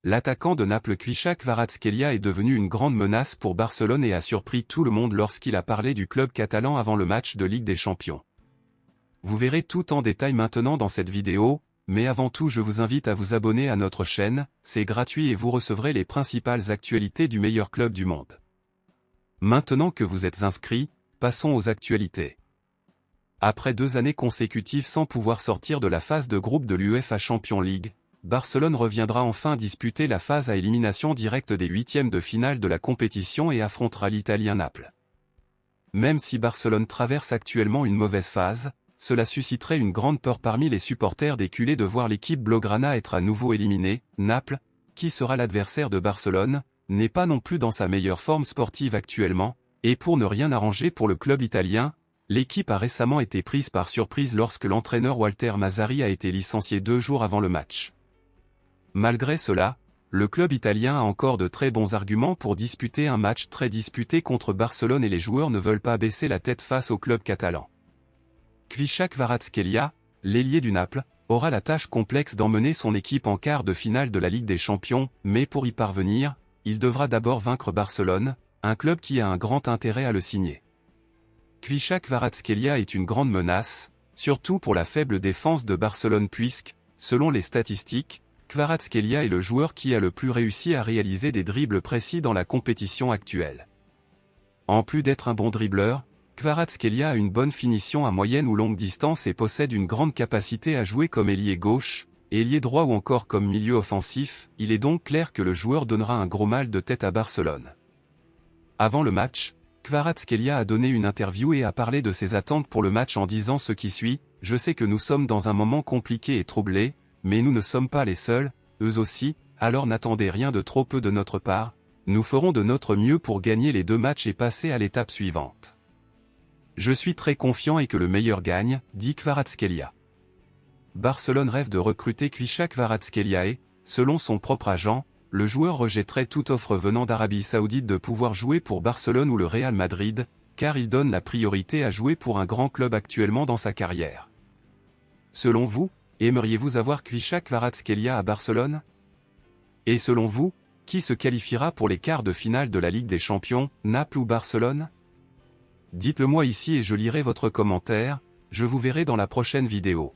L'attaquant de Naples Kvicha Kvaratskhelia est devenu une grande menace pour Barcelone et a surpris tout le monde lorsqu'il a parlé du club catalan avant le match de Ligue des Champions. Vous verrez tout en détail maintenant dans cette vidéo, mais avant tout je vous invite à vous abonner à notre chaîne, c'est gratuit et vous recevrez les principales actualités du meilleur club du monde. Maintenant que vous êtes inscrits, passons aux actualités. Après 2 années consécutives sans pouvoir sortir de la phase de groupe de l'UEFA Champions League, Barcelone reviendra enfin disputer la phase à élimination directe des 8e de finale de la compétition et affrontera l'Italien Naples. Même si Barcelone traverse actuellement une mauvaise phase, cela susciterait une grande peur parmi les supporters des culés de voir l'équipe blaugrana être à nouveau éliminée. Naples, qui sera l'adversaire de Barcelone, n'est pas non plus dans sa meilleure forme sportive actuellement, et pour ne rien arranger pour le club italien, l'équipe a récemment été prise par surprise lorsque l'entraîneur Walter Mazzarri a été licencié 2 jours avant le match. Malgré cela, le club italien a encore de très bons arguments pour disputer un match très disputé contre Barcelone et les joueurs ne veulent pas baisser la tête face au club catalan. Kvicha Kvaratskhelia, l'ailier du Naples, aura la tâche complexe d'emmener son équipe en quart de finale de la Ligue des Champions, mais pour y parvenir, il devra d'abord vaincre Barcelone, un club qui a un grand intérêt à le signer. Kvicha Kvaratskhelia est une grande menace, surtout pour la faible défense de Barcelone puisque, selon les statistiques, Kvaratskhelia est le joueur qui a le plus réussi à réaliser des dribbles précis dans la compétition actuelle. En plus d'être un bon dribbleur, Kvaratskhelia a une bonne finition à moyenne ou longue distance et possède une grande capacité à jouer comme ailier gauche, ailier droit ou encore comme milieu offensif. Il est donc clair que le joueur donnera un gros mal de tête à Barcelone. Avant le match, Kvaratskhelia a donné une interview et a parlé de ses attentes pour le match en disant ce qui suit: « Je sais que nous sommes dans un moment compliqué et troublé, mais nous ne sommes pas les seuls, eux aussi, alors n'attendez rien de trop peu de notre part, nous ferons de notre mieux pour gagner les 2 matchs et passer à l'étape suivante. Je suis très confiant et que le meilleur gagne, dit Kvaratskhelia. » Barcelone rêve de recruter Kvicha Kvaratskhelia et, selon son propre agent, le joueur rejetterait toute offre venant d'Arabie Saoudite de pouvoir jouer pour Barcelone ou le Real Madrid, car il donne la priorité à jouer pour un grand club actuellement dans sa carrière. Selon vous, aimeriez-vous avoir Kvicha Kvaratskhelia à Barcelone? Et selon vous, qui se qualifiera pour les quarts de finale de la Ligue des Champions, Naples ou Barcelone? Dites-le moi ici et je lirai votre commentaire, je vous verrai dans la prochaine vidéo.